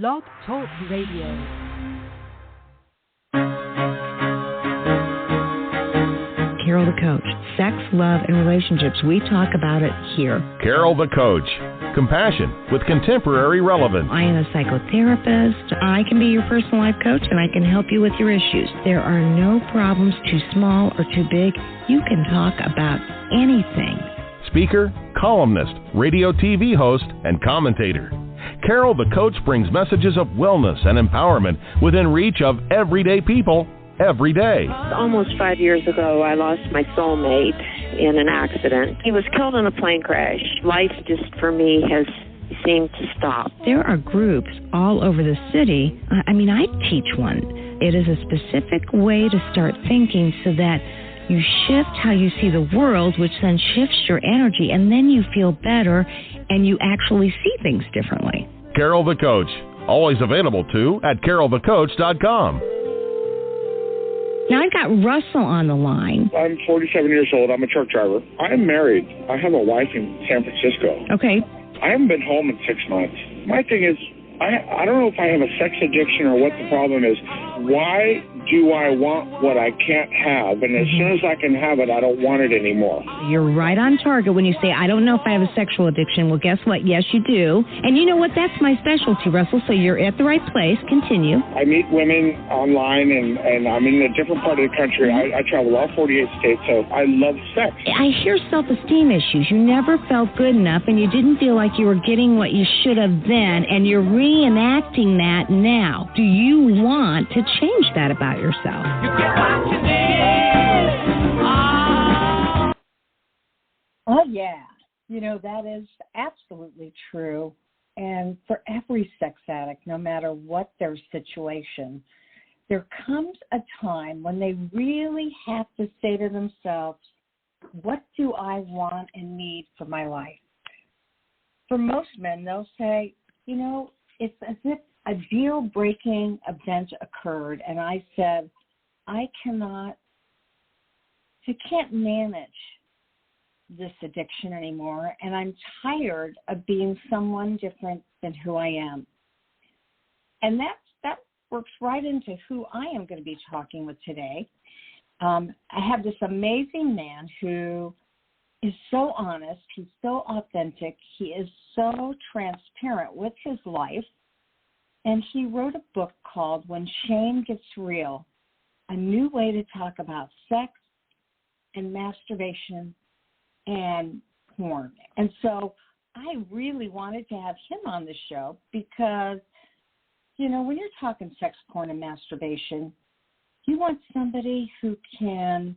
Blog Talk Radio. Carol the Coach. Sex, love, and relationships. We talk about it here. Carol the Coach. Compassion with contemporary relevance. I am a psychotherapist. I can be your personal life coach, and I can help you with your issues. There are no problems too small or too big. You can talk about anything. Speaker, columnist, radio TV host, and commentator. Carol the Coach brings messages of wellness and empowerment within reach of everyday people every day. Almost 5 years ago, I lost my soulmate in an accident. He was killed in a plane crash. Life just, for me, has seemed to stop. There are groups all over the city. I teach one. It is a specific way to start thinking so that you shift how you see the world, which then shifts your energy, and then you feel better and you actually see things differently. Carol the Coach. Always available, too, at carolthecoach.com. Now, I've got Russell on the line. I'm 47 years old. I'm a truck driver. I'm married. I have a wife in San Francisco. Okay. I haven't been home in 6 months. My thing is, I don't know if I have a sex addiction or what the problem is. Why do I want what I can't have? And as soon as I can have it, I don't want it anymore. You're right on target when you say, I don't know if I have a sexual addiction. Well, guess what? Yes, you do. And you know what? That's my specialty, Russell. So you're at the right place. Continue. I meet women online, and I'm in a different part of the country. I travel all 48 states, so I love sex. I hear self-esteem issues. You never felt good enough, and you didn't feel like you were getting what you should have then, and you're reenacting that now. Do you want to change that about yourself? You get what you need. Oh, yeah. That is absolutely true. And for every sex addict, no matter what their situation, there comes a time when they really have to say to themselves, what do I want and need for my life? For most men, they'll say, it's as if a deal-breaking event occurred, and I said, I can't manage this addiction anymore, and I'm tired of being someone different than who I am. And that works right into who I am going to be talking with today. I have this amazing man who is so honest. He's so authentic. He is so transparent with his life. And he wrote a book called When Shame Gets Real, a new way to talk about sex and masturbation and porn. And so I really wanted to have him on the show because, when you're talking sex, porn, and masturbation, you want somebody who can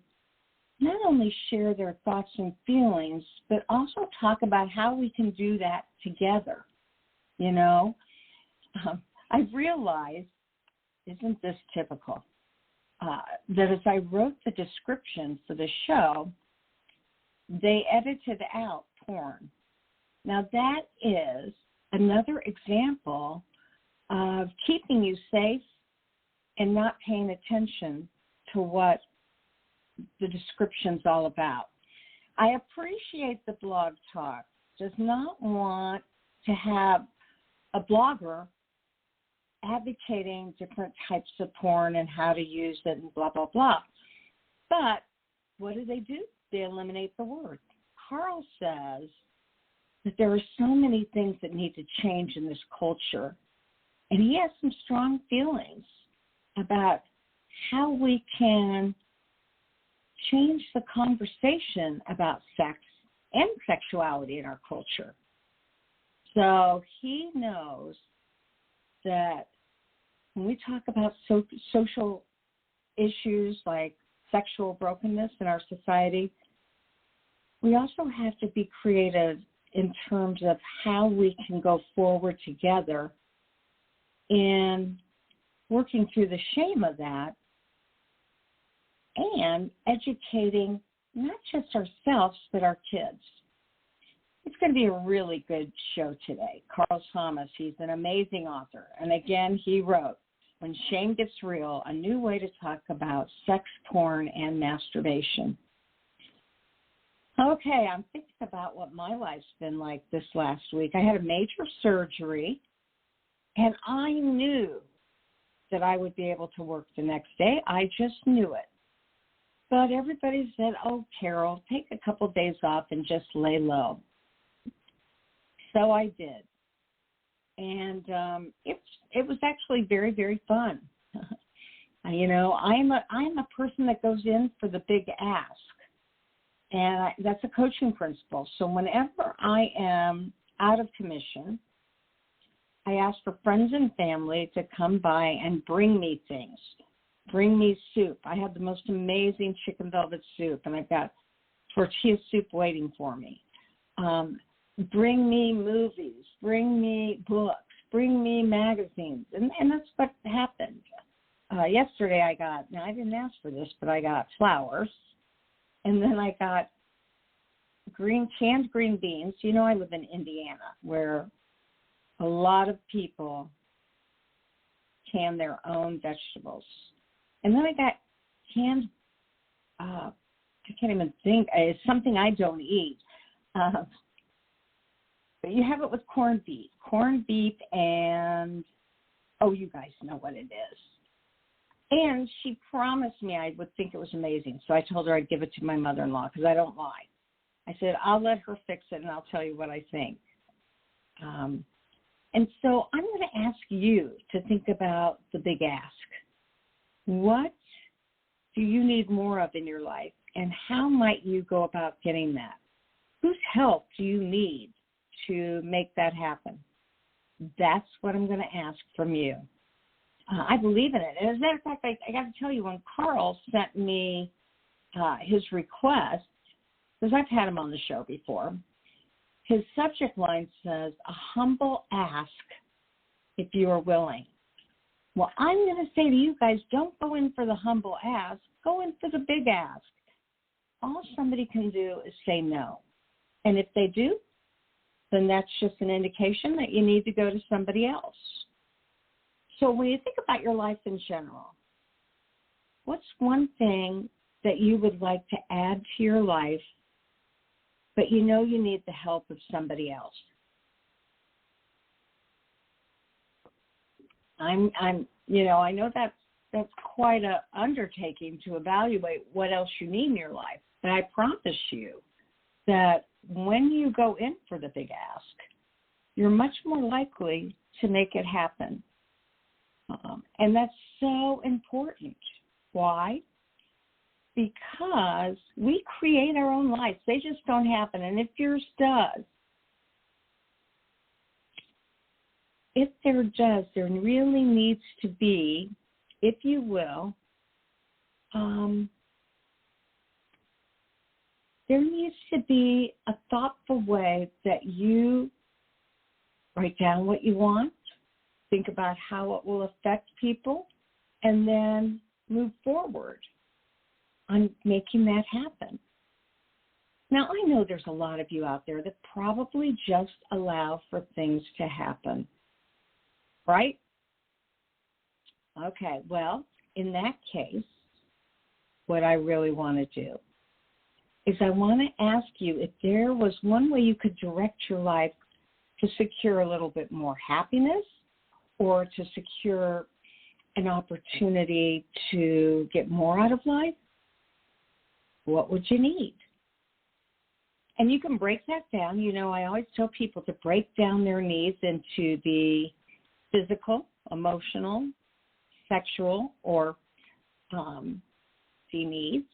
not only share their thoughts and feelings, but also talk about how we can do that together, I've realized, isn't this typical, that as I wrote the description for the show, they edited out porn. Now, that is another example of keeping you safe and not paying attention to what the description's all about. I appreciate the Blog Talk. Does not want to have a blogger advocating different types of porn and how to use it and blah, blah, blah. But what do? They eliminate the word. Carl says that there are so many things that need to change in this culture, and he has some strong feelings about how we can change the conversation about sex and sexuality in our culture. So he knows that when we talk about social issues like sexual brokenness in our society, we also have to be creative in terms of how we can go forward together in working through the shame of that and educating not just ourselves, but our kids. It's going to be a really good show today. Carl Thomas, he's an amazing author. And again, he wrote, When Shame Gets Real, a new way to talk about sex, porn, and masturbation. Okay, I'm thinking about what my life's been like this last week. I had a major surgery, And I knew that I would be able to work the next day. I just knew it. But everybody said, oh, Carol, take a couple days off and just lay low. So I did. And it was actually very, very fun. You know, I'm a person that goes in for the big ask. And that's a coaching principle. So whenever I am out of commission, I ask for friends and family to come by and bring me things. Bring me soup. I have the most amazing chicken velvet soup, and I've got tortilla soup waiting for me. Bring me movies. Bring me books. Bring me magazines. And that's what happened. Yesterday I didn't ask for this, but I got flowers. And then I got canned green beans. You know, I live in Indiana, where a lot of people can their own vegetables. And then I got canned, I can't even think, it's something I don't eat. But you have it with corned beef and, oh, you guys know what it is. And she promised me I would think it was amazing. So I told her I'd give it to my mother-in-law because I don't lie. I said, I'll let her fix it and I'll tell you what I think. And so I'm going to ask you to think about the big ask. What do you need more of in your life, and how might you go about getting that? Whose help do you need to make that happen? That's what I'm going to ask from you. I believe in it. And as a matter of fact, I got to tell you, when Carl sent me his request, because I've had him on the show before, his subject line says, a humble ask if you are willing. Well, I'm going to say to you guys, don't go in for the humble ask. Go in for the big ask. All somebody can do is say no. And if they do, then that's just an indication that you need to go to somebody else. So when you think about your life in general, what's one thing that you would like to add to your life, but you know you need the help of somebody else? I know that's quite an undertaking to evaluate what else you need in your life. But I promise you that when you go in for the big ask, you're much more likely to make it happen. And that's so important. Why? Because we create our own lives. They just don't happen. And if yours does, there really needs to be, if you will, there needs to be a thoughtful way that you write down what you want, think about how it will affect people, and then move forward on making that happen. Now, I know there's a lot of you out there that probably just allow for things to happen, right? Okay, well, in that case, what I really want to do is I want to ask you if there was one way you could direct your life to secure a little bit more happiness or to secure an opportunity to get more out of life, what would you need? And you can break that down. You know, I always tell people to break down their needs into the physical, emotional, sexual, or the needs,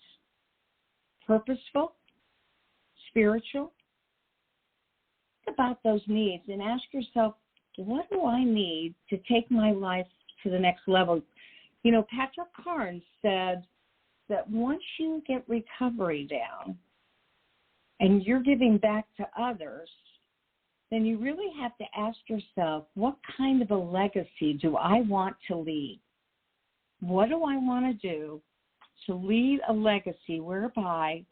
purposeful, spiritual. Think about those needs and ask yourself, what do I need to take my life to the next level? You know, Patrick Carnes said that once you get recovery down and you're giving back to others, then you really have to ask yourself, what kind of a legacy do I want to leave? What do I want to do to leave a legacy whereby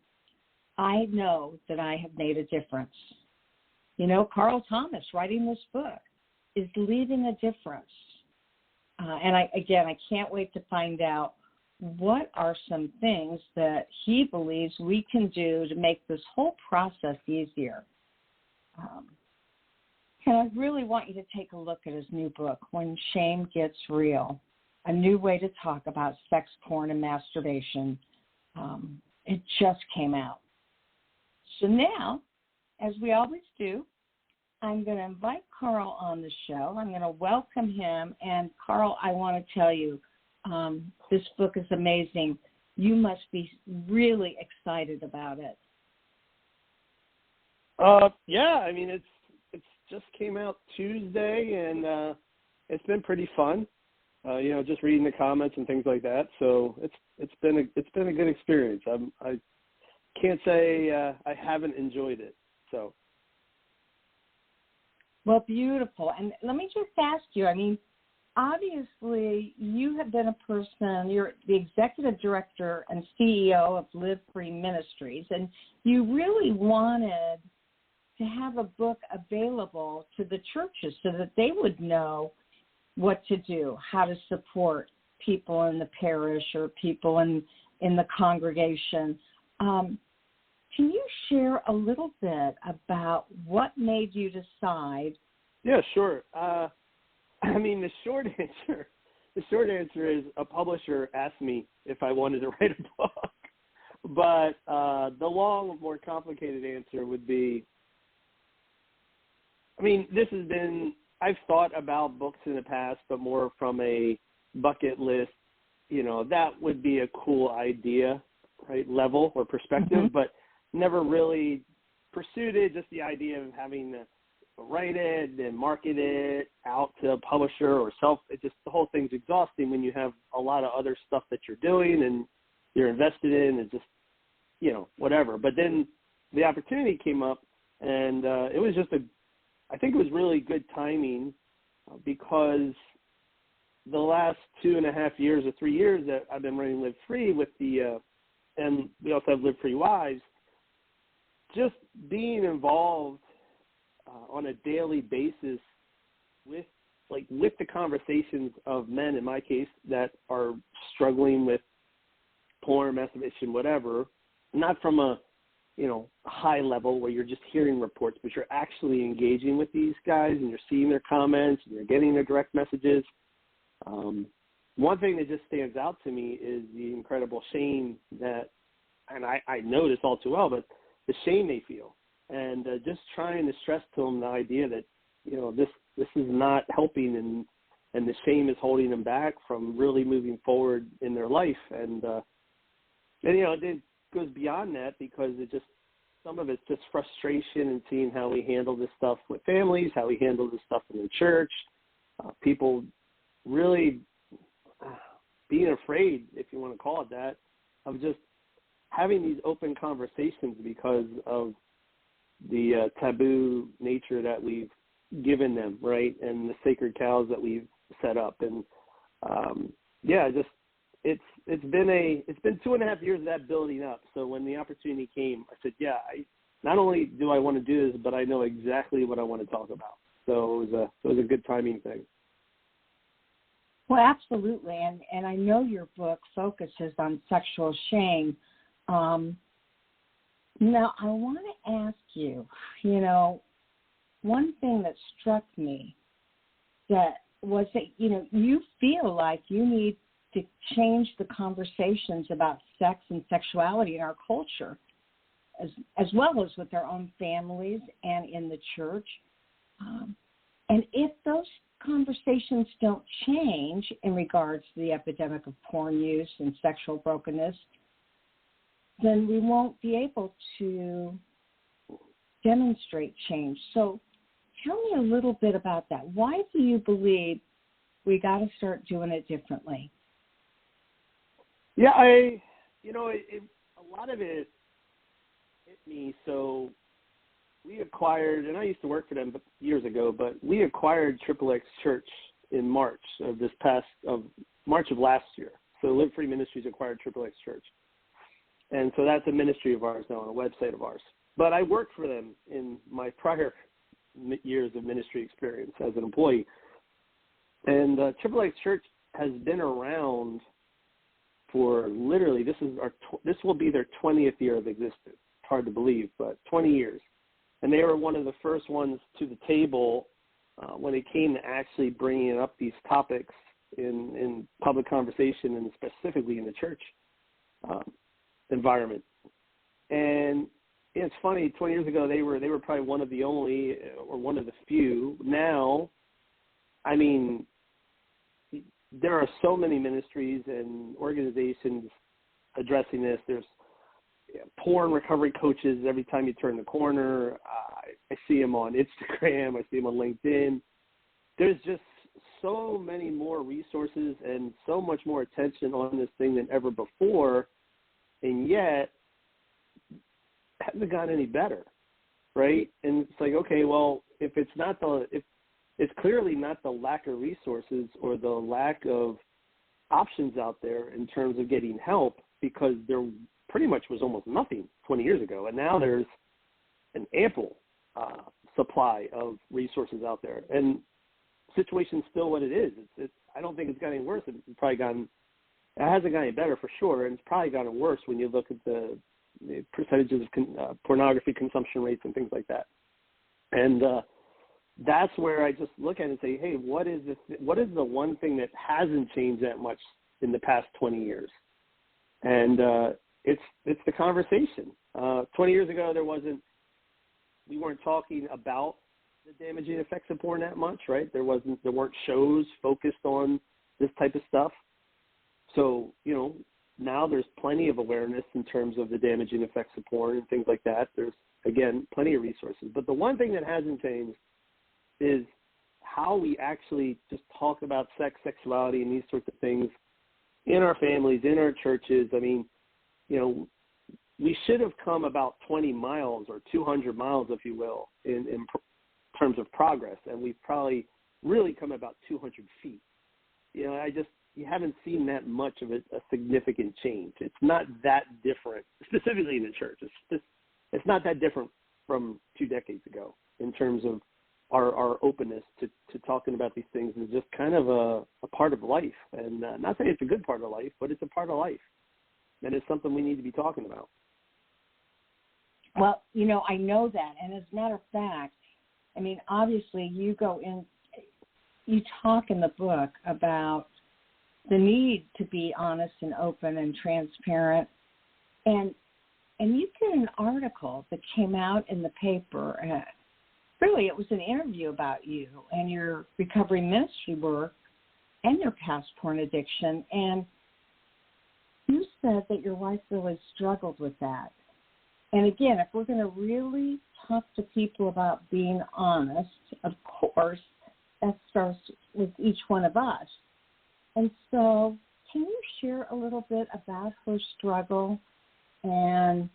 I know that I have made a difference? You know, Carl Thomas, writing this book, is leaving a difference. And I can't wait to find out what are some things that he believes we can do to make this whole process easier. And I really want you to take a look at his new book, When Shame Gets Real, A New Way to Talk About Sex, Porn, and Masturbation. It just came out. So now, as we always do, I'm going to invite Carl on the show. I'm going to welcome him. And, Carl, I want to tell you, this book is amazing. You must be really excited about it. Yeah, I mean, it's just came out Tuesday, and it's been pretty fun. Just reading the comments and things like that. So it's been a good experience. I can't say I haven't enjoyed it. So. Well, beautiful. And let me just ask you, I mean, obviously you have been a person, you're the executive director and CEO of Live Free Ministries, and you really wanted to have a book available to the churches so that they would know what to do, how to support people in the parish or people in the congregation. Can you share a little bit about what made you decide? Yeah, sure. I mean, the short answer is a publisher asked me if I wanted to write a book. But the long, more complicated answer would be, I mean, I've thought about books in the past, but more from a bucket list, that would be a cool idea, right, level or perspective, but never really pursued it, just the idea of having to write it and market it out to a publisher or the whole thing's exhausting when you have a lot of other stuff that you're doing and you're invested in and just, whatever. But then the opportunity came up, and it was I think it was really good timing because the last 2.5 years or 3 years that I've been running Live Free and we also have Live Free Wives, just being involved on a daily basis with the conversations of men, in my case, that are struggling with porn, masturbation, whatever, not from a high level where you're just hearing reports, but you're actually engaging with these guys and you're seeing their comments and you're getting their direct messages. One thing that just stands out to me is the incredible shame that, and I know this all too well, but the shame they feel, and just trying to stress to them the idea that this is not helping, and the shame is holding them back from really moving forward in their life, and it goes beyond that because some of it's just frustration and seeing how we handle this stuff with families, how we handle this stuff in the church, people really being afraid, if you want to call it that, of just having these open conversations because of the taboo nature that we've given them, right, and the sacred cows that we've set up. And it's been 2.5 years of that building up. So when the opportunity came, I said, not only do I want to do this, but I know exactly what I want to talk about. So it was a good timing thing. Well, absolutely, and I know your book focuses on sexual shame. Now, I want to ask you, one thing that struck me that was that, you feel like you need to change the conversations about sex and sexuality in our culture, as well as with our own families and in the church. And if those conversations don't change in regards to the epidemic of porn use and sexual brokenness, then we won't be able to demonstrate change. So tell me a little bit about that. Why do you believe we got to start doing it differently? Yeah, a lot of it hit me. So we acquired, and I used to work for them years ago, but we acquired XXX Church in March of last year. So Live Free Ministries acquired XXX Church. And so that's a ministry of ours now, on a website of ours. But I worked for them in my prior years of ministry experience as an employee. And XXX Church has been around for literally, this will be their 20th year of existence. It's hard to believe, but 20 years. And they were one of the first ones to the table when it came to actually bringing up these topics in public conversation and specifically in the church environment. And it's funny, 20 years ago, they were probably one of the only or one of the few. Now, I mean, there are so many ministries and organizations addressing this. There's porn recovery coaches every time you turn the corner. I see them on Instagram. I see them on LinkedIn. There's just so many more resources and so much more attention on this thing than ever before, and yet it hasn't gotten any better, right? And it's like, okay, well, if it's clearly not the lack of resources or the lack of options out there in terms of getting help, because there pretty much was almost nothing 20 years ago, and now there's an ample supply of resources out there. And the situation's still what it is. I don't think it's gotten any worse. It hasn't gotten any better for sure, and it's probably gotten worse when you look at the percentages of pornography consumption rates and things like that. And that's where I just look at it and say, hey, what is the one thing that hasn't changed that much in the past 20 years? And it's the conversation. 20 years ago, we weren't talking about the damaging effects of porn that much, right? There weren't shows focused on this type of stuff. So, now there's plenty of awareness in terms of the damaging effects of porn and things like that. There's, again, plenty of resources. But the one thing that hasn't changed is how we actually just talk about sex, sexuality, and these sorts of things in our families, in our churches. I mean, we should have come about 20 miles or 200 miles, if you will, in terms of progress, and we've probably really come about 200 feet. You haven't seen that much of a significant change. It's not that different, specifically in the church. It's not that different from 2 decades ago in terms of our openness to talking about these things is just kind of a part of life. And not saying it's a good part of life, but it's a part of life. And it's something we need to be talking about. Well, I know that. And as a matter of fact, I mean, obviously you talk in the book about the need to be honest and open and transparent. And you did an article that came out in the paper. Really, it was an interview about you and your recovery ministry work and your past porn addiction. And you said that your wife really struggled with that. And again, if we're going to really talk to people about being honest, of course, that starts with each one of us. And so can you share a little bit about her struggle and,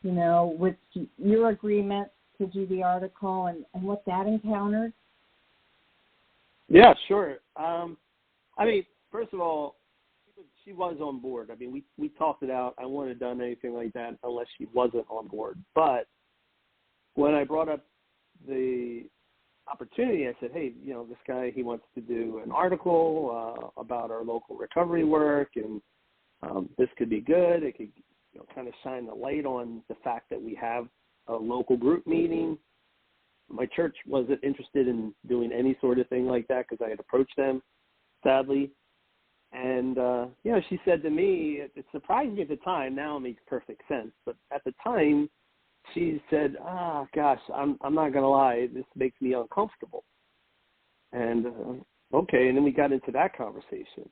with your agreement to do the article and what that encountered? Yeah, sure. First of all, she was on board. I mean, we talked it out. I wouldn't have done anything like that unless she wasn't on board. But when I brought up the opportunity, I said, hey, this guy, he wants to do an article about our local recovery work, and this could be good. It could kind of shine the light on the fact that we have a local group meeting. My church wasn't interested in doing any sort of thing like that because I had approached them, sadly. And, she said to me, it surprised me at the time. Now it makes perfect sense. But at the time, she said, gosh, I'm not going to lie, this makes me uncomfortable. And, okay, and then we got into that conversation.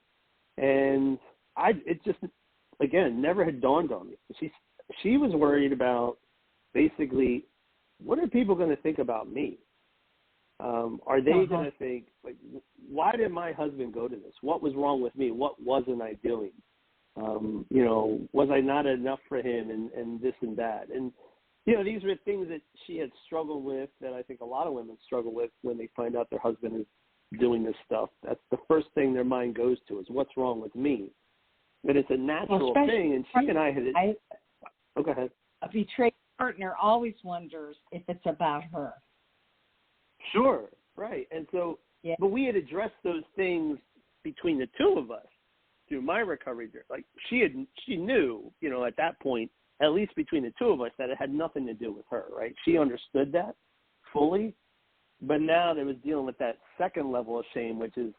And it just, again, never had dawned on me. She was worried about basically, what are people going to think about me? Are they going to think, like, why did my husband go to this? What was wrong with me? What wasn't I doing? Was I not enough for him and this and that? And, these were things that she had struggled with that I think a lot of women struggle with when they find out their husband is doing this stuff. That's the first thing their mind goes to is what's wrong with me? But it's a natural thing, and she and I had it. Go ahead. A betrayed partner always wonders if it's about her. Sure, right. And so, but we had addressed those things between the two of us through my recovery. Like she knew, at that point, at least between the two of us, that it had nothing to do with her, right? She understood that fully, but now they was dealing with that second level of shame, which is,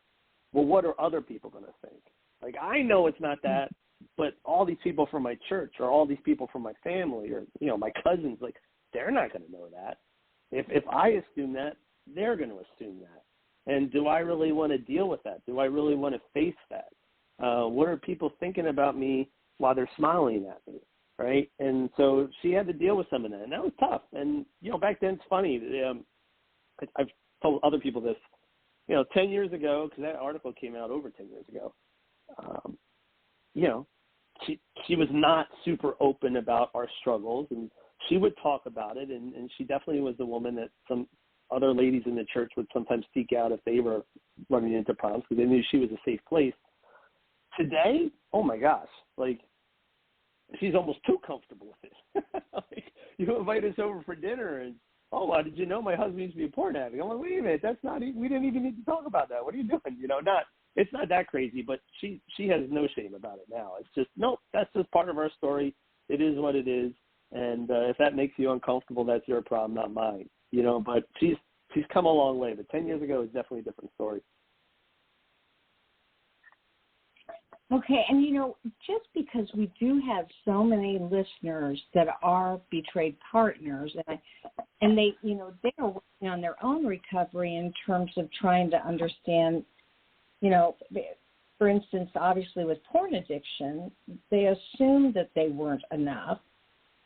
well, what are other people going to think? Like, I know it's not that, but all these people from my church or all these people from my family or, you know, my cousins, like, they're not going to know that. If I assume that, they're going to assume that. And do I really want to deal with that? Do I really want to face that? What are people thinking about me while they're smiling at me, right? And so she had to deal with some of that, and that was tough. And, you know, back then it's funny. I've told other people this. You know, 10 years ago, because that article came out over 10 years ago, you know, she was not super open about our struggles, and she would talk about it, and she definitely was the woman that some other ladies in the church would sometimes seek out if they were running into problems because they knew she was a safe place. Today, oh my gosh, like, she's almost too comfortable with it. Like, you invite us over for dinner and, oh, did you know my husband used to be a porn addict? I'm like, wait a minute, that's not, we didn't even need to talk about that. What are you doing? You know, it's not that crazy, but she has no shame about it now. It's just, nope, that's just part of our story. It is what it is. And if that makes you uncomfortable, that's your problem, not mine. You know, but she's come a long way. But 10 years ago is definitely a different story. Okay, and you know, just because we do have so many listeners that are betrayed partners, and they, you know, they are working on their own recovery in terms of trying to understand, you know, for instance, obviously with porn addiction, they assumed that they weren't enough,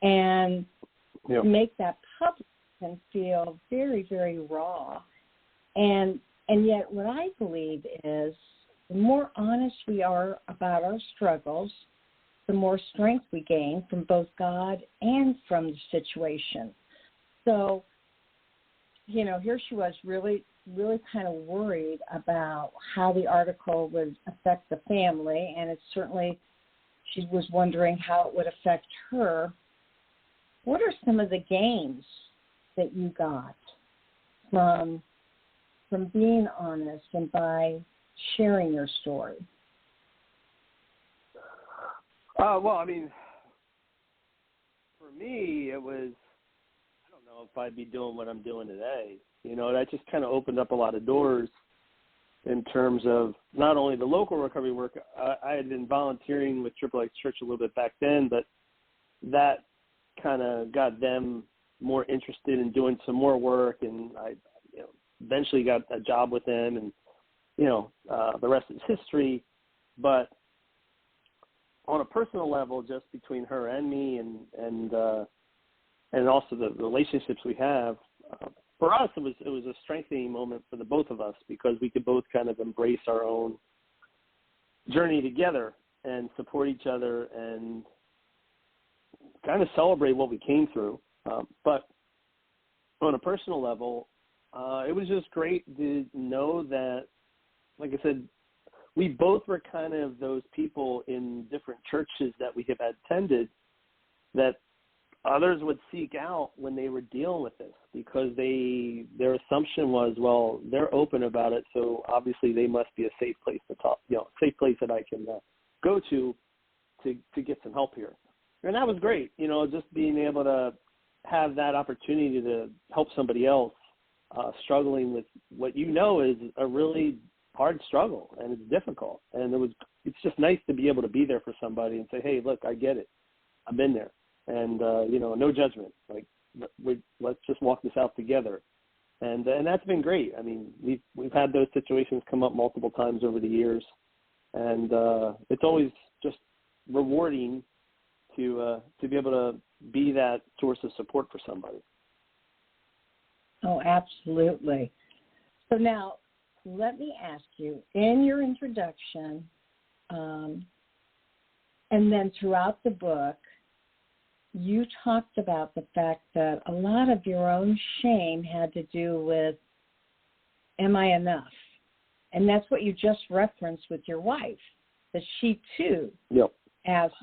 and to make that public can feel very, very raw, and yet what I believe is, the more honest we are about our struggles, the more strength we gain from both God and from the situation. So, you know, here she was really, really kind of worried about how the article would affect the family, and it certainly, she was wondering how it would affect her. What are some of the gains that you got from being honest and by sharing your story? Well, I mean, for me, it was, I don't know if I'd be doing what I'm doing today. You know, that just kind of opened up a lot of doors in terms of not only the local recovery work. I had been volunteering with Triple X Church a little bit back then, but that kind of got them more interested in doing some more work, and I, you know, eventually got a job with them, and you know, the rest is history. But on a personal level, just between her and me, and also the relationships we have, for us, it was a strengthening moment for the both of us because we could both kind of embrace our own journey together and support each other and kind of celebrate what we came through. But on a personal level, it was just great to know that, like I said, we both were kind of those people in different churches that we have attended that others would seek out when they were dealing with this because their assumption was, well, they're open about it, so obviously they must be a safe place to talk, you know, safe place that I can go to get some help here. And that was great, you know, just being able to have that opportunity to help somebody else struggling with what you know is a really hard struggle, and it's difficult. And it's just nice to be able to be there for somebody and say, hey, look, I get it. I've been there. And, you know, no judgment. Like, let's just walk this out together. And that's been great. I mean, we've had those situations come up multiple times over the years. And it's always just rewarding to be able to be that source of support for somebody. Oh, absolutely. So now, let me ask you, in your introduction, and then throughout the book, you talked about the fact that a lot of your own shame had to do with, am I enough? And that's what you just referenced with your wife, that she too asked,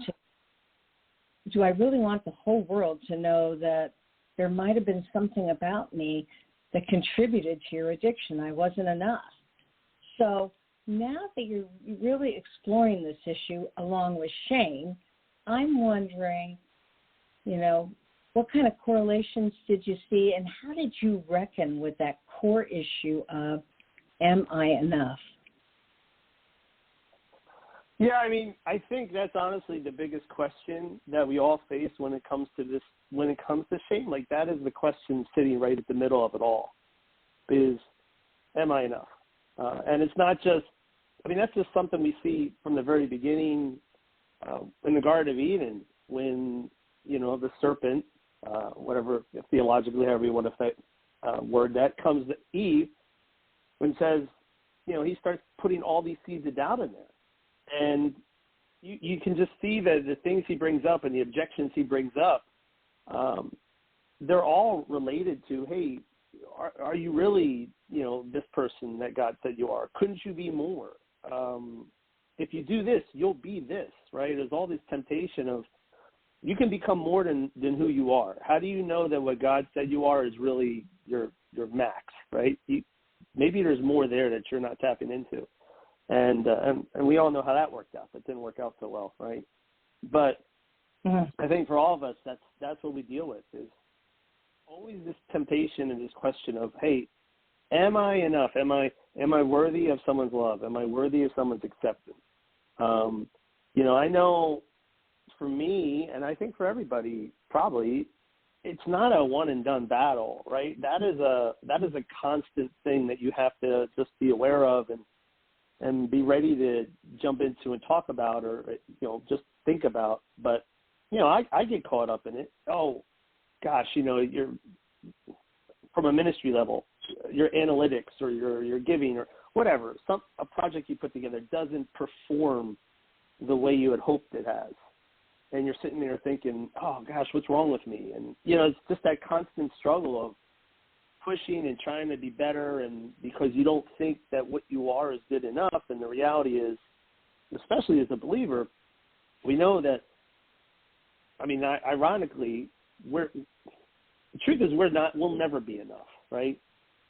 do I really want the whole world to know that there might have been something about me that contributed to your addiction? I wasn't enough. So now that you're really exploring this issue along with shame, I'm wondering, You know, what kind of correlations did you see, and how did you reckon with that core issue of, am I enough? Yeah, I mean, I think that's honestly the biggest question that we all face when it comes to this, when it comes to shame. Like, that is the question sitting right at the middle of it all, is, am I enough? And it's not just, I mean, that's just something we see from the very beginning in the Garden of Eden when, you know, the serpent, whatever, theologically, however you want to say, word that, comes to Eve and says, you know, he starts putting all these seeds of doubt in there. And you can just see that the things he brings up and the objections he brings up, they're all related to, hey, are you really, you know, this person that God said you are? Couldn't you be more? If you do this, you'll be this, right? There's all this temptation of, you can become more than who you are. How do you know that what God said you are is really your max, right? Maybe there's more there that you're not tapping into. And we all know how that worked out. That didn't work out so well, right? But I think for all of us, that's what we deal with, is always this temptation and this question of, hey, am I enough? Am I worthy of someone's love? Am I worthy of someone's acceptance? You know, I know for me, and I think for everybody probably, it's not a one and done battle, right? That is a constant thing that you have to just be aware of and be ready to jump into and talk about, or, you know, just think about. But, you know, I get caught up in it. Oh, gosh, you know, you're from a ministry level, your analytics or your giving or whatever, a project you put together doesn't perform the way you had hoped it has. And you're sitting there thinking, oh, gosh, what's wrong with me? And, you know, it's just that constant struggle of pushing and trying to be better, and because you don't think that what you are is good enough. And the reality is, especially as a believer, we know that, I mean, ironically, the truth is we'll never be enough, right?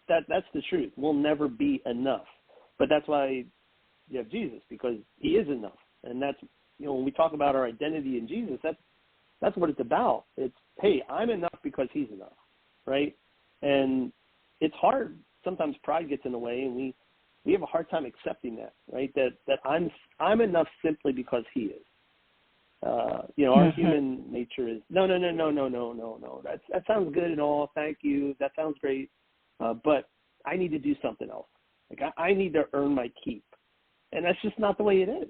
That's the truth. We'll never be enough. But that's why you have Jesus, because he is enough. And that's, you know, when we talk about our identity in Jesus, that's what it's about. It's, hey, I'm enough because he's enough, right? And it's hard. Sometimes pride gets in the way, and we have a hard time accepting that, right? That I'm enough simply because he is. You know, our human nature is no. That sounds good and all. Thank you. That sounds great. But I need to do something else. Like I need to earn my keep, and that's just not the way it is.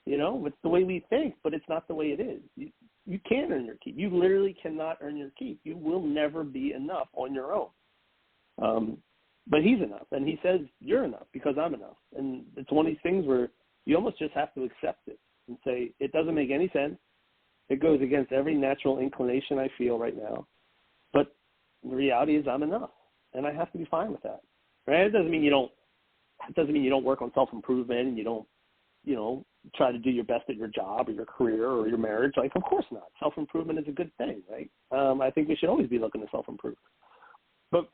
You know, it's the way we think, but it's not the way it is. You can't earn your keep. You literally cannot earn your keep. You will never be enough on your own. But he's enough, and he says, you're enough because I'm enough. And it's one of these things where you almost just have to accept it and say, it doesn't make any sense. It goes against every natural inclination I feel right now. But the reality is I'm enough, and I have to be fine with that. Right? It doesn't mean you don't work on self-improvement and you don't, you know, try to do your best at your job or your career or your marriage. Like, of course not. Self-improvement is a good thing, right? I think we should always be looking to self-improve. But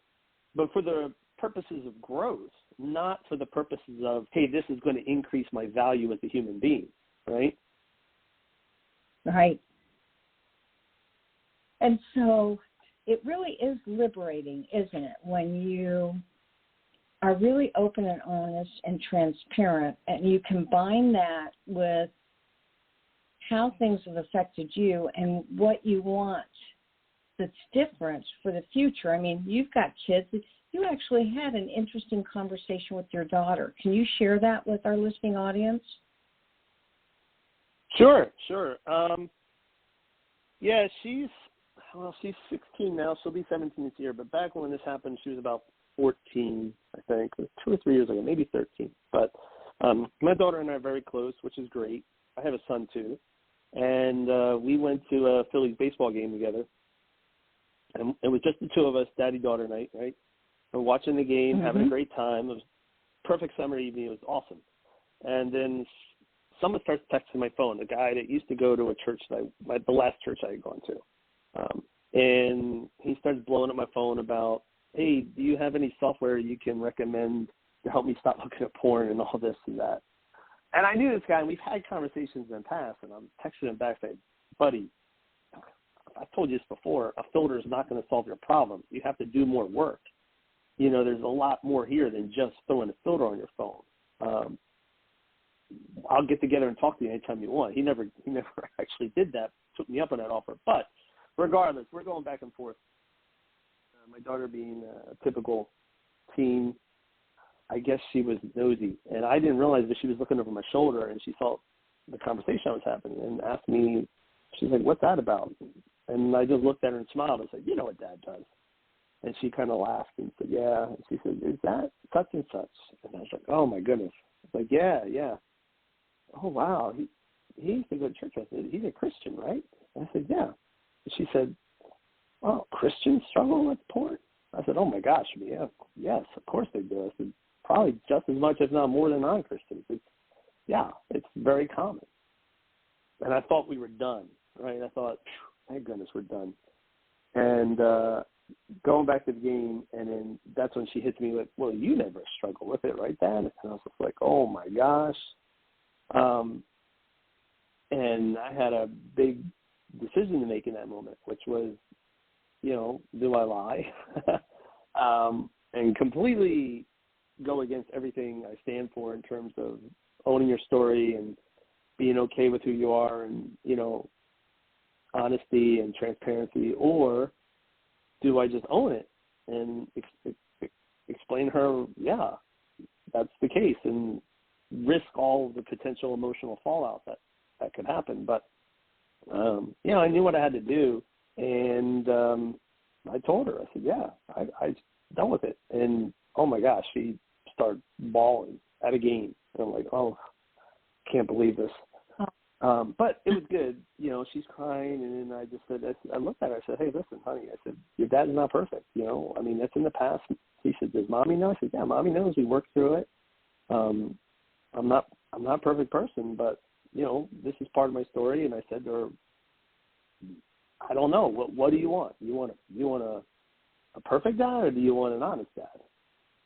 for the purposes of growth, not for the purposes of, hey, this is going to increase my value as a human being, right? Right. And so it really is liberating, isn't it, when you are really open and honest and transparent, and you combine that with how things have affected you and what you want that's different for the future. I mean, you've got kids. You actually had an interesting conversation with your daughter. Can you share that with our listening audience? Sure. Yeah, she's 16 now. She'll be 17 this year. But back when this happened, she was about 14, I think. It was 2 or 3 years ago, maybe 13. But my daughter and I are very close, which is great. I have a son, too. And we went to a Phillies baseball game together. And it was just the two of us, daddy-daughter night, right? We're watching the game, having a great time. It was a perfect summer evening. It was awesome. And then someone starts texting my phone, the guy that used to go to a church, the last church I had gone to. And he starts blowing up my phone about, hey, do you have any software you can recommend to help me stop looking at porn and all this and that? And I knew this guy, and we've had conversations in the past, and I'm texting him back saying, buddy, I've told you this before, a filter is not going to solve your problem. You have to do more work. There's a lot more here than just throwing a filter on your phone. I'll get together and talk to you anytime you want. He never actually did that, took me up on that offer. But regardless, we're going back and forth. My daughter being a typical teen, I guess she was nosy. And I didn't realize that she was looking over my shoulder, and she saw the conversation I was having and asked me, she's like, what's that about? And I just looked at her and smiled and said, you know what Dad does. And she kind of laughed and said, yeah. And she said, is that such and such? And I was like, oh, my goodness. I was like, yeah. Oh, wow. He used to go to church. I said, he's a Christian, right? And I said, yeah. And she said, oh, Christians struggle with porn? I said, oh, my gosh. Yeah, yes, of course they do. I said, probably just as much, if not more, than non-Christians. It's very common. And I thought we were done, right? I thought, thank goodness we're done. And going back to the game, and then that's when she hits me with, well, you never struggle with it, right, Dad? And I was just like, oh, my gosh. And I had a big decision to make in that moment, which was, do I lie? And completely go against everything I stand for in terms of owning your story and being okay with who you are and, honesty and transparency, or do I just own it and explain to her, yeah, that's the case, and risk all the potential emotional fallout that could happen. But, I knew what I had to do, and I told her, I said, yeah, I'm done with it. And, oh, my gosh, she started bawling at a game. And I'm like, oh, can't believe this. But it was good. She's crying, and then I just said, I looked at her, I said, hey, listen, honey, I said, your dad's not perfect. That's in the past. He said, does Mommy know? I said, yeah, Mommy knows. We worked through it. I'm not a perfect person, but, this is part of my story. And I said to her, I don't know. What do you want? You want a perfect dad, or do you want an honest dad?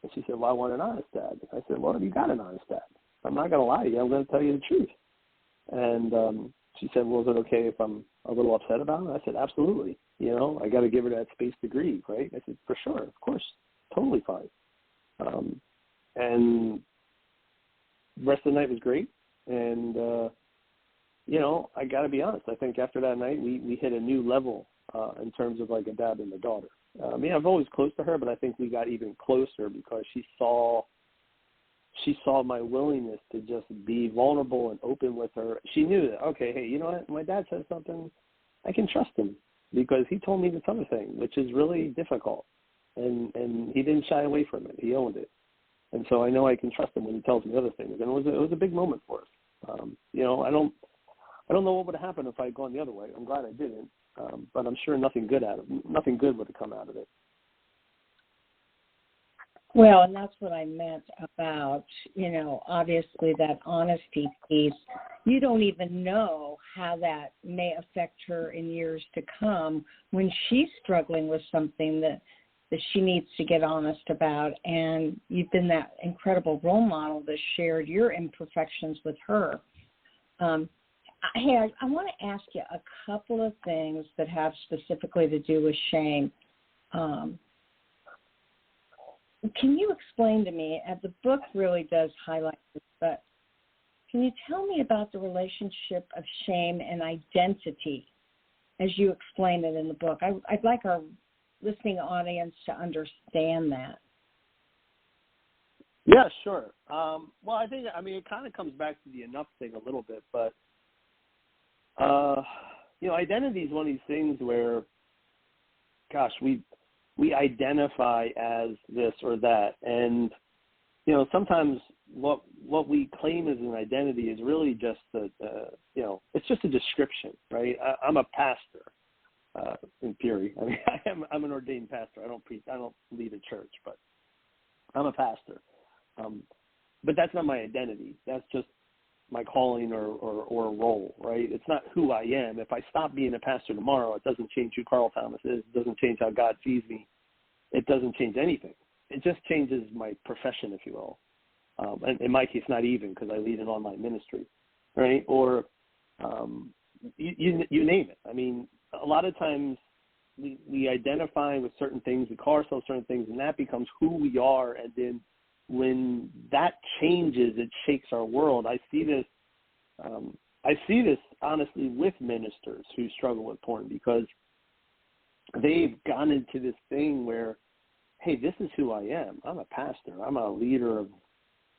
And she said, well, I want an honest dad. I said, well, you got an honest dad. I'm not going to lie to you. I'm going to tell you the truth. And she said, well, is it okay if I'm a little upset about it? I said, absolutely. I got to give her that space to grieve, right? I said, for sure, of course, totally fine. And the rest of the night was great. And, I got to be honest. I think after that night, we hit a new level in terms of like a dad and a daughter. I've always close to her, but I think we got even closer because she saw my willingness to just be vulnerable and open with her. She knew that, okay, hey, you know what? My dad says something, I can trust him because he told me this other thing, which is really difficult. And he didn't shy away from it. He owned it. And so I know I can trust him when he tells me other things. And it was a big moment for us. I don't know what would have happened if I had gone the other way. I'm glad I didn't. But I'm sure nothing good would have come out of it. Well, and that's what I meant about, obviously that honesty piece. You don't even know how that may affect her in years to come when she's struggling with something that she needs to get honest about. And you've been that incredible role model that shared your imperfections with her. I want to ask you a couple of things that have specifically to do with shame. Can you explain to me, and the book really does highlight this, but can you tell me about the relationship of shame and identity as you explain it in the book? I'd like our listening audience to understand that. Yeah, sure. Well, I think, it kind of comes back to the enough thing a little bit, but, identity is one of these things where, gosh, we identify as this or that. And, sometimes what we claim as an identity is really just it's just a description, right? I'm a pastor, in theory. I'm an ordained pastor. I don't lead a church, but I'm a pastor. But that's not my identity. That's just my calling or role, right? It's not who I am. If I stop being a pastor tomorrow, it doesn't change who Carl Thomas is. It doesn't change how God sees me. It doesn't change anything. It just changes my profession, if you will. And in my case, not even, because I lead an online ministry, right? Or you name it. a lot of times we identify with certain things, we call ourselves certain things, and that becomes who we are. And then when that changes, it shakes our world. I see this honestly with ministers who struggle with porn, because they've gone into this thing where, hey, this is who I am. I'm a pastor. I'm a leader of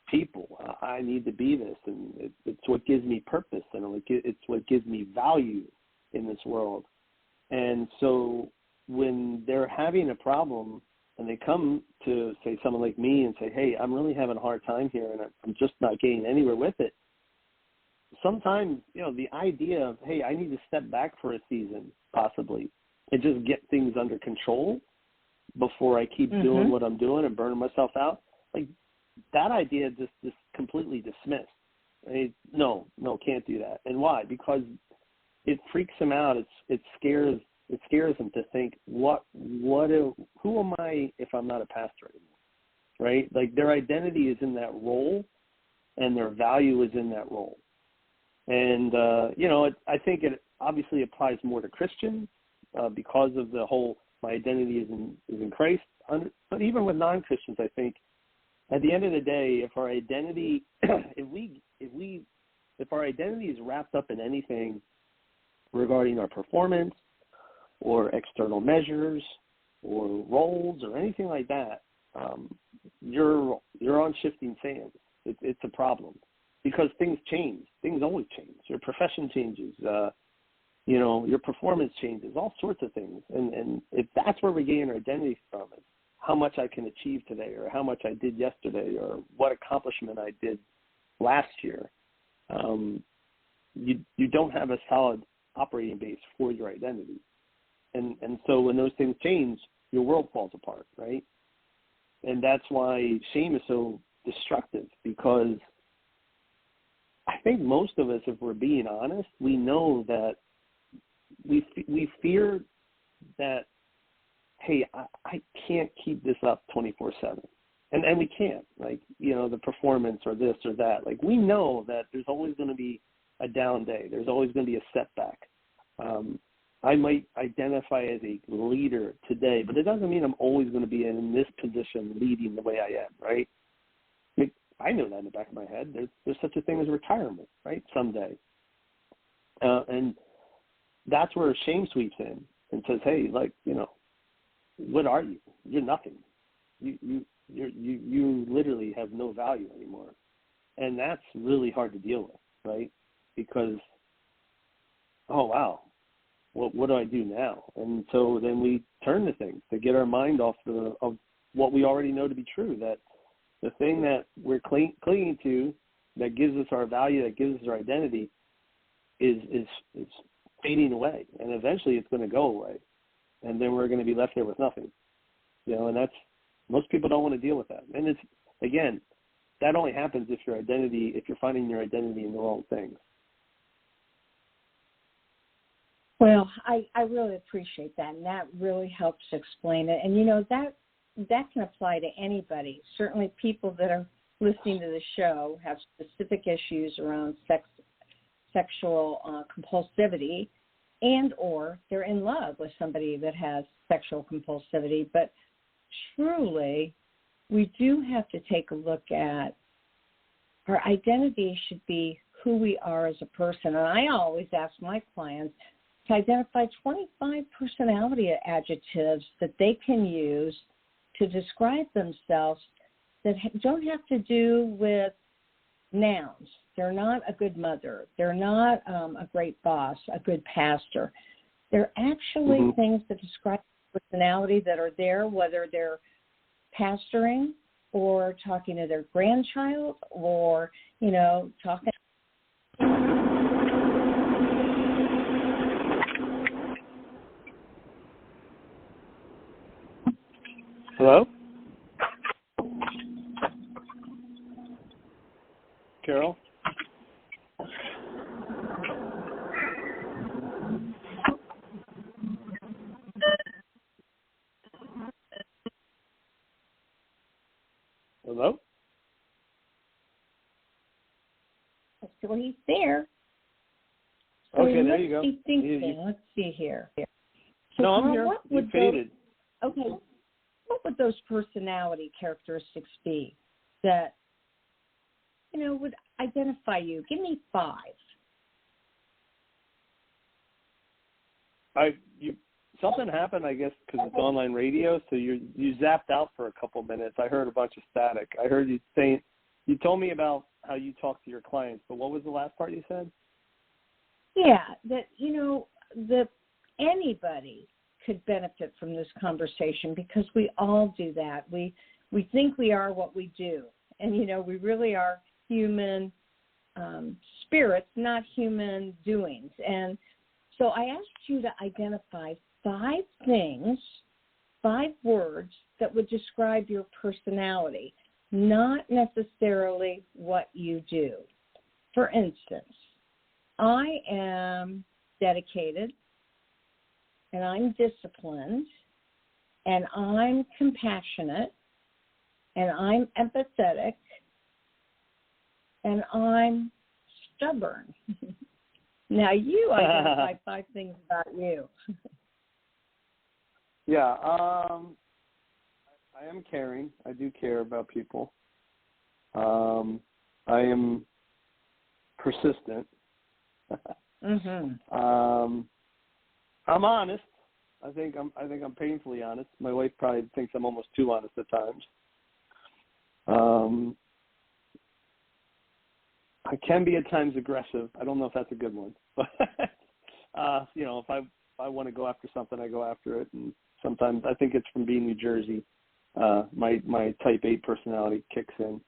people. I need to be this, and it's what gives me purpose, and it's what gives me value in this world. And so when they're having a problem and they come to, say, someone like me and say, hey, I'm really having a hard time here and I'm just not getting anywhere with it, sometimes, the idea of, hey, I need to step back for a season, possibly, and just get things under control before I keep doing what I'm doing and burning myself out, like that idea just completely dismissed. Right? No, can't do that. And why? Because it freaks them out. It scares them to think, who am I if I'm not a pastor anymore? Right? Like their identity is in that role, and their value is in that role. And I think it obviously applies more to Christians because of the whole my identity is in Christ. But even with non-Christians, I think at the end of the day, if our identity if our identity is wrapped up in anything regarding our performance or external measures or roles or anything like that, you're on shifting sands. It's a problem because things change. Things always change. Your profession changes. Your performance changes. All sorts of things. And if that's where we gain our identity from, is how much I can achieve today, or how much I did yesterday, or what accomplishment I did last year, you don't have a solid operating base for your identity. And so when those things change, your world falls apart, right? And that's why shame is so destructive, because I think most of us, if we're being honest, we know that we fear that, hey, I can't keep this up 24/7. And we can't, like, the performance or this or that. Like, we know that there's always going to be a down day. There's always going to be a setback. I might identify as a leader today, but it doesn't mean I'm always going to be in this position leading the way I am, right? I know that in the back of my head. There's such a thing as retirement, right, someday. And that's where shame sweeps in and says, hey, what are you? You're nothing. You literally have no value anymore. And that's really hard to deal with, right? Because, oh, wow, what do I do now? And so then we turn to things to get our mind off of what we already know to be true, that the thing that we're clinging to that gives us our value, that gives us our identity is fading away. And eventually it's going to go away. And then we're going to be left there with nothing. And that's, most people don't want to deal with that. And it's, again, that only happens if you're finding your identity in the wrong things. Well, I really appreciate that, and that really helps explain it. And, that can apply to anybody. Certainly people that are listening to the show have specific issues around sexual compulsivity, and or they're in love with somebody that has sexual compulsivity. But truly, we do have to take a look at our identity should be who we are as a person. And I always ask my clients to identify 25 personality adjectives that they can use to describe themselves that don't have to do with nouns. They're not a good mother. They're not a great boss, a good pastor. They're actually things that describe personality that are there, whether they're pastoring or talking to their grandchild or, talking. Hello? Carol? Hello? So he's there. Okay, there you go. Let's be thinking. Let's see here. So, no, I'm here. You faded. What would those personality characteristics be that, would identify you? Give me 5. Something happened, I guess, because it's online radio, so you zapped out for a couple minutes. I heard a bunch of static. I heard you saying, you told me about how you talk to your clients, but what was the last part you said? Yeah, that, that anybody could benefit from this conversation because we all do that. We think we are what we do, and, we really are human spirits, not human doings. And so I asked you to identify 5 things, 5 words that would describe your personality, not necessarily what you do. For instance, I am dedicated, and I'm disciplined, and I'm compassionate, and I'm empathetic, and I'm stubborn. Now you identify 5 things about you. Yeah, I am caring. I do care about people. I am persistent. Mm-hmm. I'm honest. I think I'm painfully honest. My wife probably thinks I'm almost too honest at times. I can be at times aggressive. I don't know if that's a good one, but if I want to go after something, I go after it. And sometimes I think it's from being New Jersey. My type 8 personality kicks in.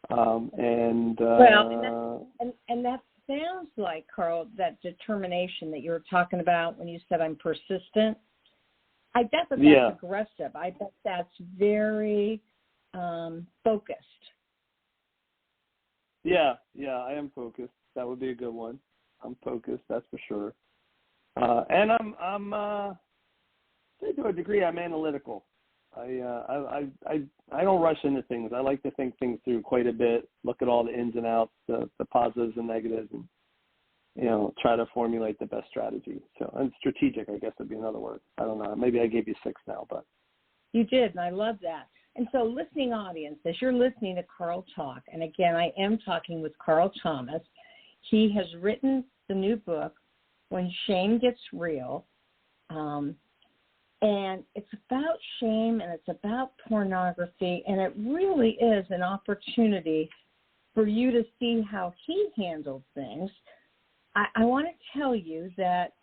And that sounds like, Carl, that determination that you were talking about when you said I'm persistent. I bet that's aggressive. I bet that's very focused. Yeah, I am focused. That would be a good one. I'm focused, that's for sure. And I'm to a degree, I'm analytical. I don't rush into things. I like to think things through quite a bit, look at all the ins and outs, the positives and negatives, and try to formulate the best strategy. So, and strategic, I guess, would be another word. I don't know. Maybe I gave you 6 now, but you did, and I love that. And so, listening audience, as you're listening to Carl talk, and again, I am talking with Carl Thomas. He has written the new book, When Shame Gets Real. And it's about shame, and it's about pornography, and it really is an opportunity for you to see how he handled things. I want to tell you that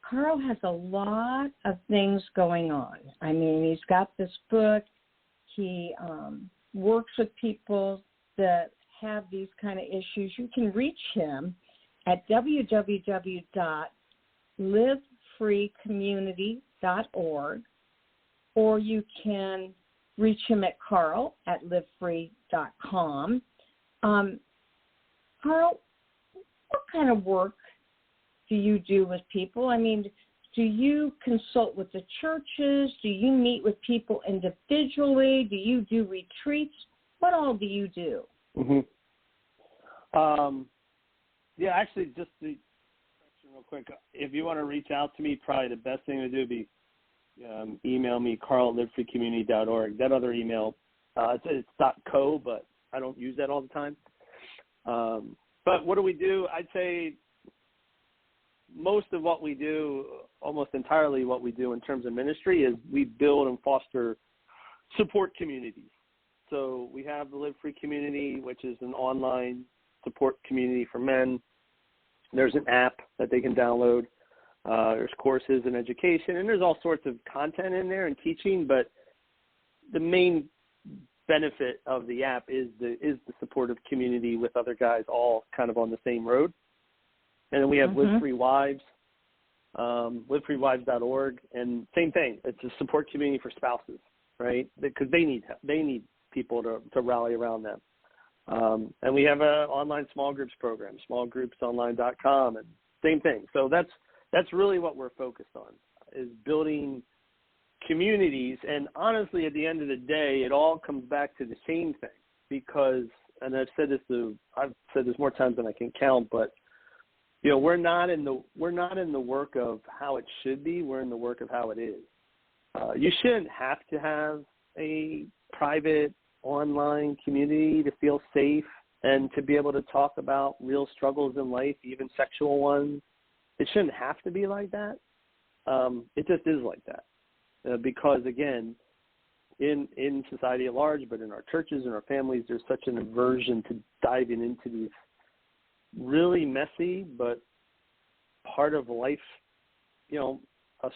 Carl has a lot of things going on. I mean, he's got this book. He works with people that have these kind of issues. You can reach him at www.livefreecommunity.org, or you can reach him at carl@livefree.com. Carl, what kind of work do you do with people? I mean, do you consult with the churches? Do you meet with people individually? Do you do retreats? What all do you do? Mm-hmm. Actually, just the real quick, if you want to reach out to me, probably the best thing to do would be email me, carl@livefreecommunity.org. That other email, it's .co, but I don't use that all the time. But what do we do? I'd say most of what we do, almost entirely what we do in terms of ministry, is we build and foster support communities. So we have the Live Free community, which is an online support community for men. There's an app that they can download. There's courses and education, and there's all sorts of content in there and teaching, but the main benefit of the app is the supportive community with other guys all kind of on the same road. And then we have Live Free Wives, livefreewives.org, and same thing. It's a support community for spouses, right? Because they need people to rally around them. And we have an online small groups program, smallgroupsonline.com, and same thing. So that's really what we're focused on, is building communities. And honestly, at the end of the day, it all comes back to the same thing, because, and I've said this more times than I can count, but we're not in the work of how it should be. We're in the work of how it is. You shouldn't have to have a private online community to feel safe and to be able to talk about real struggles in life, even sexual ones. It shouldn't have to be like that. It just is like that. Because, again, in society at large, but in our churches and our families, there's such an aversion to diving into these really messy but part of life,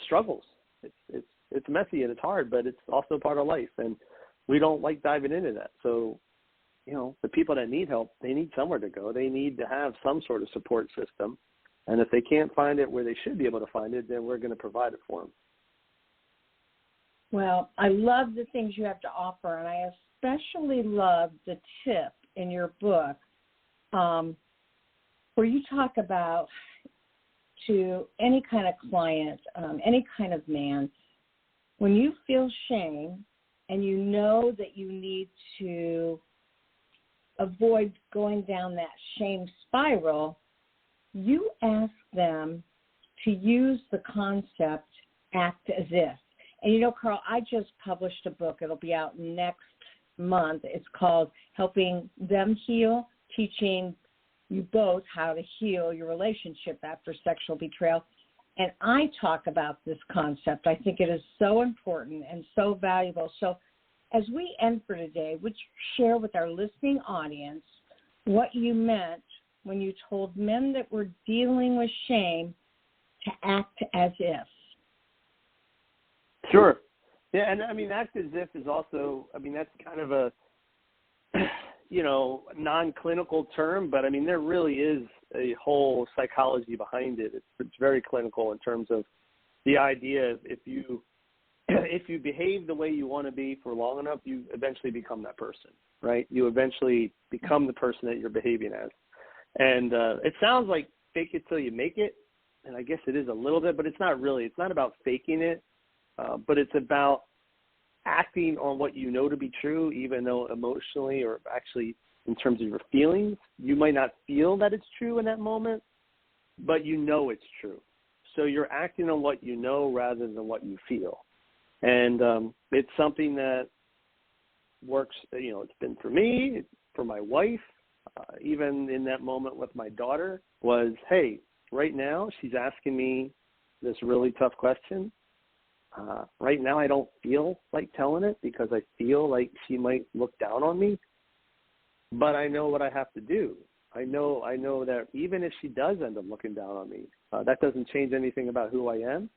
struggles. It's messy and it's hard, but it's also part of life, and we don't like diving into that. So, the people that need help, they need somewhere to go. They need to have some sort of support system, and if they can't find it where they should be able to find it, then we're going to provide it for them. Well, I love the things you have to offer, and I especially love the tip in your book where you talk about to any kind of client, any kind of man, when you feel shame and you know that you need to avoid going down that shame spiral, you ask them to use the concept act as if. And, Carl, I just published a book. It'll be out next month. It's called Helping Them Heal, Teaching You Both How to Heal Your Relationship After Sexual Betrayal. And I talk about this concept. I think it is so important and so valuable. So as we end for today, would you share with our listening audience what you meant when you told men that were dealing with shame to act as if? Sure. Yeah, and act as if is also, that's kind of a, non-clinical term, but there really is a whole psychology behind it. It's very clinical in terms of the idea if you behave the way you want to be for long enough, you eventually become that person, right? You eventually become the person that you're behaving as. And it sounds like fake it till you make it, and I guess it is a little bit, but it's not really. It's not about faking it. But it's about acting on what you know to be true, even though emotionally or actually in terms of your feelings, you might not feel that it's true in that moment, but you know it's true. So you're acting on what you know rather than what you feel. And it's something that works, it's been for me, for my wife, even in that moment with my daughter was, hey, right now she's asking me this really tough question. Right now I don't feel like telling it because I feel like she might look down on me, but I know what I have to do. I know that even if she does end up looking down on me, that doesn't change anything about who I am,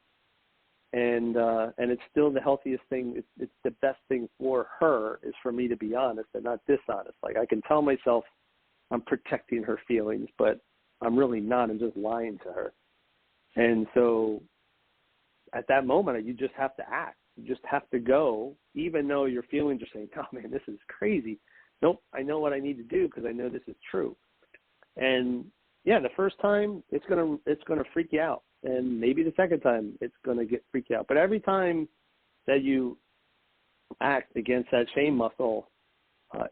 and it's still the healthiest thing. It's the best thing for her is for me to be honest and not dishonest. Like I can tell myself I'm protecting her feelings, but I'm really not. I'm just lying to her, and so at that moment, you just have to act. You just have to go, even though your feelings are saying, oh, man, this is crazy. Nope, I know what I need to do because I know this is true. And, yeah, the first time, it's gonna freak you out. And maybe the second time, it's going to freak you out. But every time that you act against that shame muscle,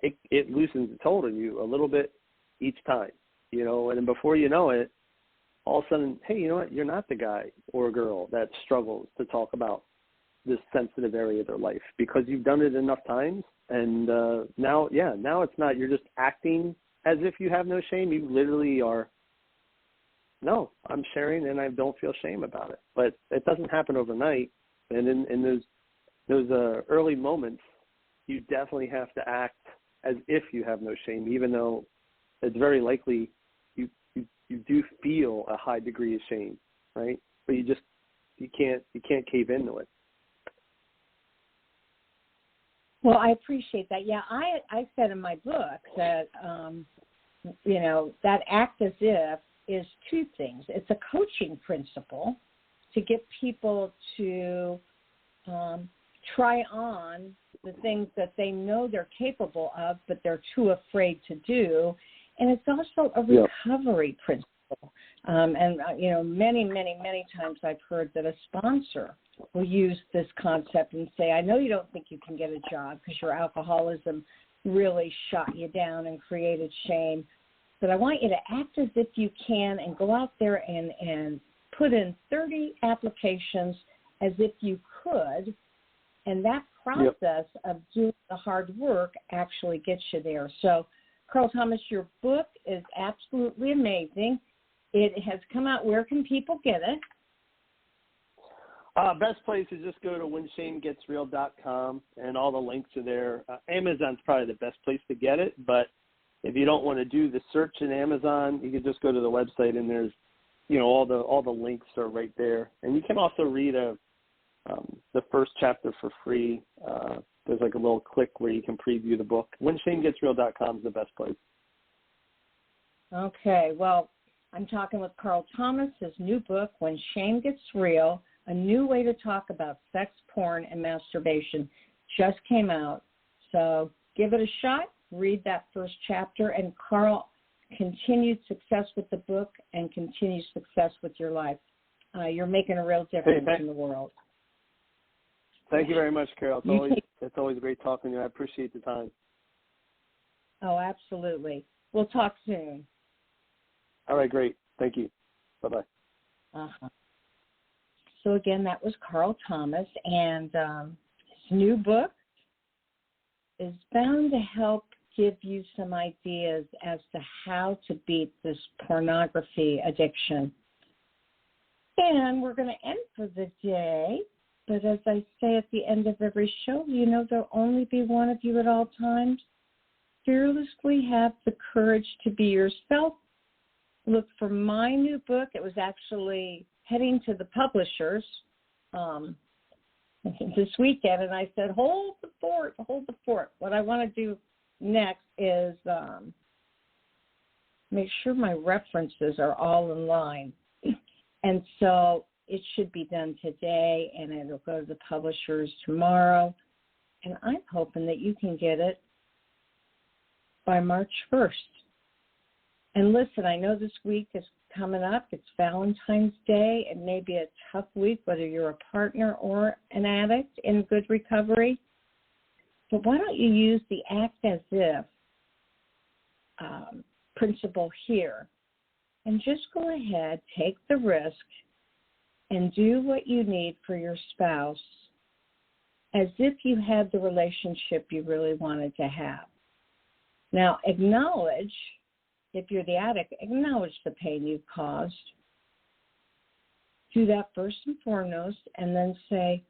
it loosens its hold on you a little bit each time, and then before you know it, all of a sudden, hey, you know what? You're not the guy or girl that struggles to talk about this sensitive area of their life because you've done it enough times. And now it's not. You're just acting as if you have no shame. You literally are, no, I'm sharing and I don't feel shame about it. But it doesn't happen overnight. And in those early moments, you definitely have to act as if you have no shame, even though it's very likely you do feel a high degree of shame, right? But you can't cave into it. Well, I appreciate that. Yeah, I said in my book that, that act as if is two things. It's a coaching principle to get people to try on the things that they know they're capable of, but they're too afraid to do. And it's also a recovery principle. Many, many, many times I've heard that a sponsor will use this concept and say, I know you don't think you can get a job because your alcoholism really shot you down and created shame, But I want you to act as if you can and go out there and put in 30 applications as if you could, and that process of doing the hard work actually gets you there. So, Carl Thomas, your book is absolutely amazing. It has come out. Where can people get it? Best place is just go to whenshamegetsreal.com, and all the links are there. Amazon's probably the best place to get it, but if you don't want to do the search in Amazon, you can just go to the website, and there's, all the links are right there. And you can also read the first chapter for free. There's like a little click where you can preview the book. whenshamegetsreal.com is the best place. Okay, well, I'm talking with Carl Thomas. His new book, When Shame Gets Real, a new way to talk about sex, porn, and masturbation, just came out. So give it a shot. Read that first chapter. And Carl, continued success with the book and continued success with your life. You're making a real difference in the world. Thank you very much, Carol. It's always great talking to you. I appreciate the time. Oh, absolutely. We'll talk soon. All right, great. Thank you. Bye-bye. Uh-huh. So, again, that was Carl Thomas, and his new book is bound to help give you some ideas as to how to beat this pornography addiction. And we're going to end for the day, but as I say at the end of every show, there'll only be one of you at all times. Fearlessly have the courage to be yourself. Look for my new book. It was actually heading to the publishers this weekend, and I said, hold the fort. What I want to do next is make sure my references are all in line. And so it should be done today, and it'll go to the publishers tomorrow. And I'm hoping that you can get it by March 1st. And listen, I know this week is coming up. It's Valentine's Day. It may be a tough week, whether you're a partner or an addict in good recovery. But why don't you use the act as if principle here and just go ahead, take the risk, and do what you need for your spouse as if you had the relationship you really wanted to have. Now, acknowledge, if you're the addict, acknowledge the pain you've caused. Do that first and foremost, and then say,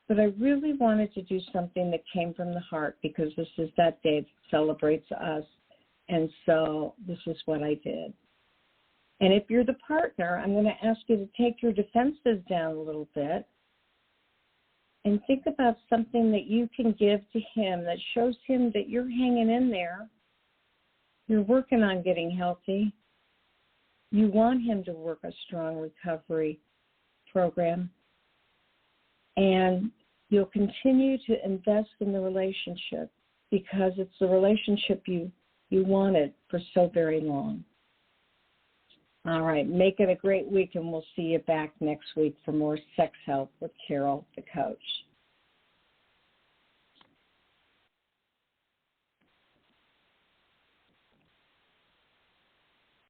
but I really wanted to do something that came from the heart because this is that day that celebrates us, and so this is what I did. And if you're the partner, I'm going to ask you to take your defenses down a little bit and think about something that you can give to him that shows him that you're hanging in there. You're working on getting healthy. You want him to work a strong recovery program. And you'll continue to invest in the relationship because it's the relationship you wanted for so very long. All right, make it a great week, and we'll see you back next week for more Sex Help with Carol, the coach.